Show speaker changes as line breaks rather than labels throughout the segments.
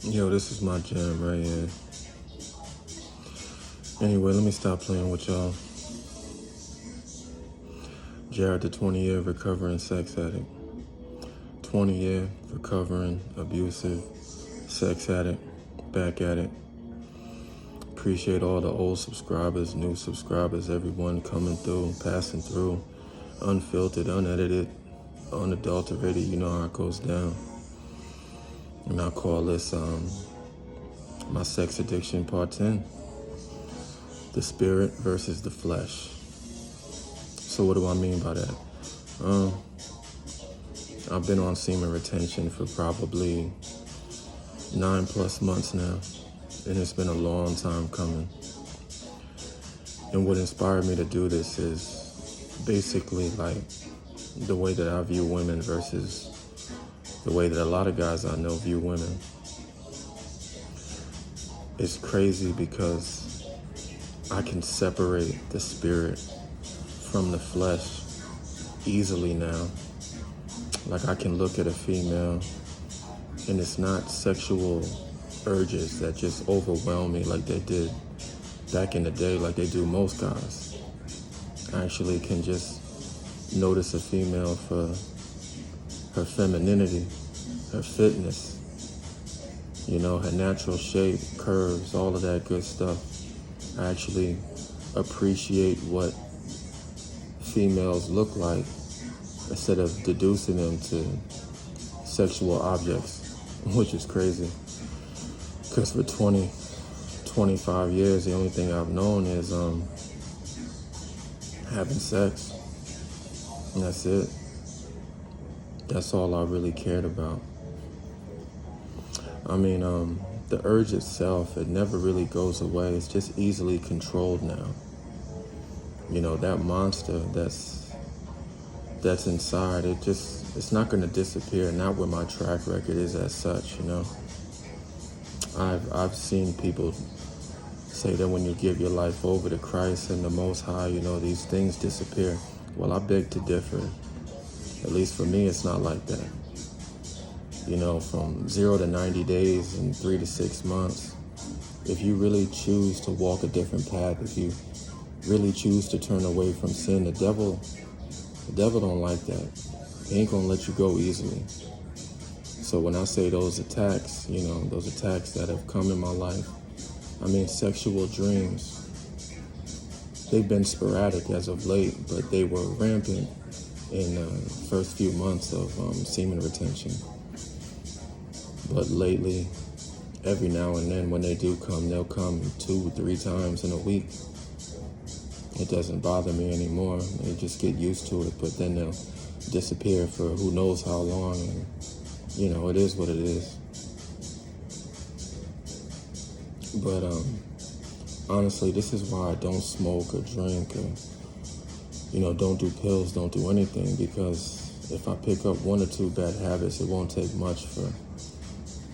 Yo, this is my jam right here. Anyway, let me stop playing with y'all. Jared, the 20-year recovering sex addict. 20-year recovering abusive sex addict. Back at it. Appreciate all the old subscribers, new subscribers, everyone coming through, passing through. Unfiltered, unedited, unadulterated. You know how it goes down. And I call this my sex addiction part 10. The spirit versus the flesh. So what do I mean by that? I've been on semen retention for probably 9+ months now, and it's been a long time coming. And what inspired me to do this is basically like the way that I view women versus the way that a lot of guys I know view women. It's crazy because I can separate the spirit from the flesh easily now. Like I can look at a female and it's not sexual urges that just overwhelm me like they did back in the day, like they do most guys. I actually can just notice a female for her femininity, her fitness, her natural shape, curves, all of that good stuff. I actually appreciate what females look like instead of deducing them to sexual objects, which is crazy. Because for 25 years, the only thing I've known is having sex. And that's it. That's all I really cared about. I mean, the urge itself, it never really goes away. It's just easily controlled now. That monster that's inside, it's not going to disappear, not where my track record is as such, I've seen people say that when you give your life over to Christ and the Most High, these things disappear. Well, I beg to differ. At least for me, it's not like that. From 0 to 90 days and 3 to 6 months, if you really choose to walk a different path, if you really choose to turn away from sin, the devil don't like that. He ain't gonna let you go easily. So when I say those attacks, those attacks that have come in my life, I mean sexual dreams. They've been sporadic as of late, but they were rampant in the first few months of semen retention. But lately, every now and then when they do come, they'll come 2-3 times in a week. It doesn't bother me anymore. I just get used to it, but then they'll disappear for who knows how long. And, it is what it is. But honestly, this is why I don't smoke or drink or, don't do pills, don't do anything, because if I pick up 1 or 2 bad habits, it won't take much for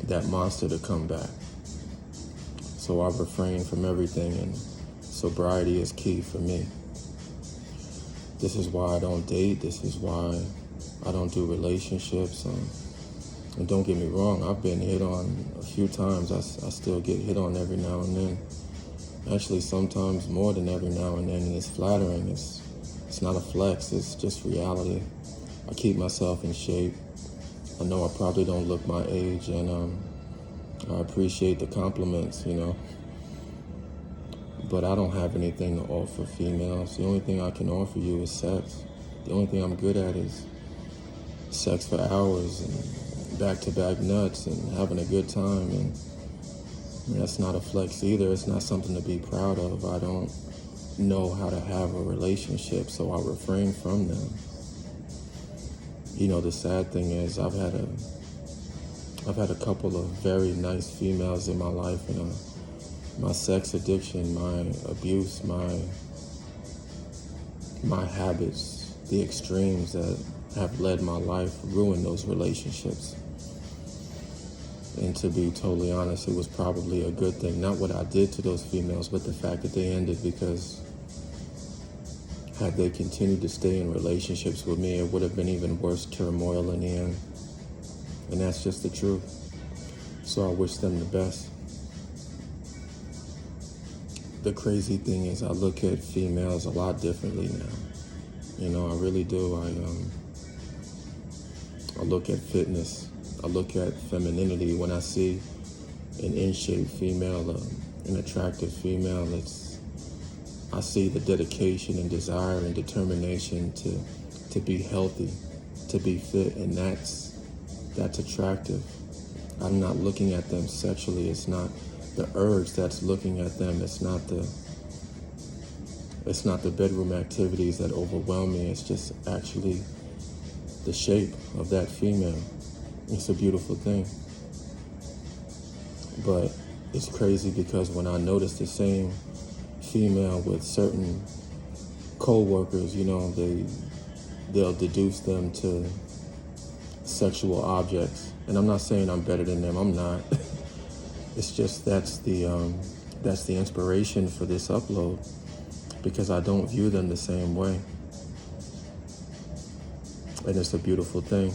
that monster to come back. So I refrain from everything, and sobriety is key for me. This is why I don't date. This is why I don't do relationships. And don't get me wrong, I've been hit on a few times. I still get hit on every now and then. Actually, sometimes more than every now and then, and it's flattering. It's not a flex, it's just reality. I keep myself in shape. I know I probably don't look my age, and I appreciate the compliments, But I don't have anything to offer females. The only thing I can offer you is sex. The only thing I'm good at is sex for hours and back-to-back nuts and having a good time. And that's not a flex either. It's not something to be proud of. I don't know how to have a relationship, so I refrain from them. The sad thing is I've had a couple of very nice females in my life, and my sex addiction, my abuse, my habits, the extremes that have led my life ruined those relationships. And to be totally honest, it was probably a good thing. Not what I did to those females, but the fact that they ended, because had they continued to stay in relationships with me, it would have been even worse turmoil in the end. And that's just the truth. So I wish them the best. The crazy thing is I look at females a lot differently now. You know, I really do. I look at fitness. I look at femininity. When I see an in-shape female, an attractive female, I see the dedication and desire and determination to be healthy, to be fit, and that's attractive. I'm not looking at them sexually. It's not the urge that's looking at them. It's not the bedroom activities that overwhelm me. It's just actually the shape of that female. It's a beautiful thing. But it's crazy because when I notice the same female with certain co-workers, you know, they'll deduce them to sexual objects. And I'm not saying I'm better than them. I'm not. It's just that's the inspiration for this upload, because I don't view them the same way. And it's a beautiful thing.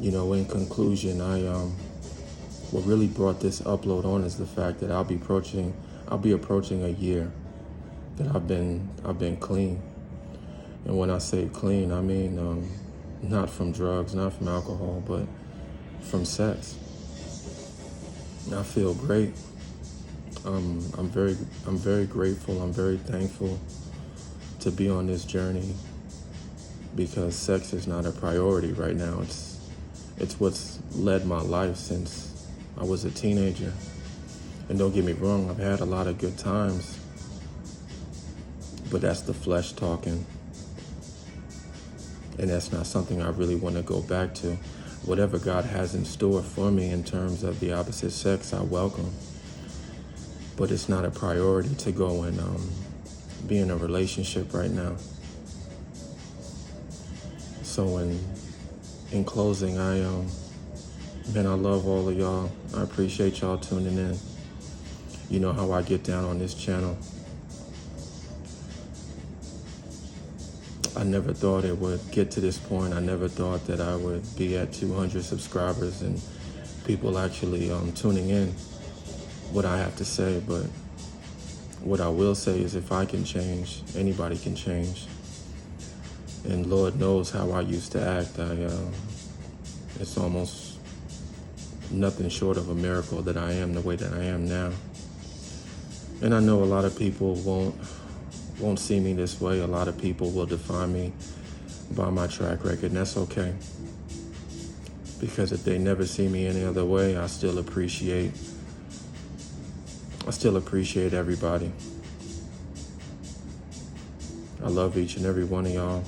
You know, in conclusion, what really brought this upload on is the fact that I'll be approaching a year that I've been clean. And when I say clean, I mean not from drugs, not from alcohol, but from sex. And I feel great. I'm very grateful. I'm very thankful to be on this journey, because sex is not a priority right now. It's what's led my life since I was a teenager. And don't get me wrong, I've had a lot of good times, but that's the flesh talking. And that's not something I really want to go back to. Whatever God has in store for me in terms of the opposite sex, I welcome. But it's not a priority to go and be in a relationship right now. So in closing, I love all of y'all. I appreciate y'all tuning in. You know how I get down on this channel. I never thought it would get to this point. I never thought that I would be at 200 subscribers and people actually tuning in what I have to say. But what I will say is, if I can change, anybody can change. And Lord knows how I used to act. It's almost nothing short of a miracle that I am the way that I am now. And I know a lot of people won't see me this way. A lot of people will define me by my track record, and that's okay. Because if they never see me any other way, I still appreciate everybody. I love each and every one of y'all.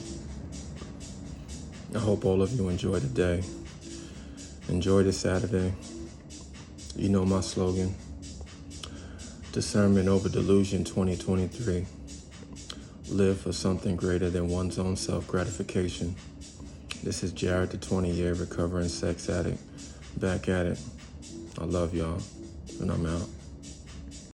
I hope all of you enjoy the day. Enjoy the Saturday. You know my slogan: Discernment over Delusion 2023. Live for something greater than one's own self-gratification. This is Jared, the 20-year recovering sex addict, back at it. I love y'all, and I'm out.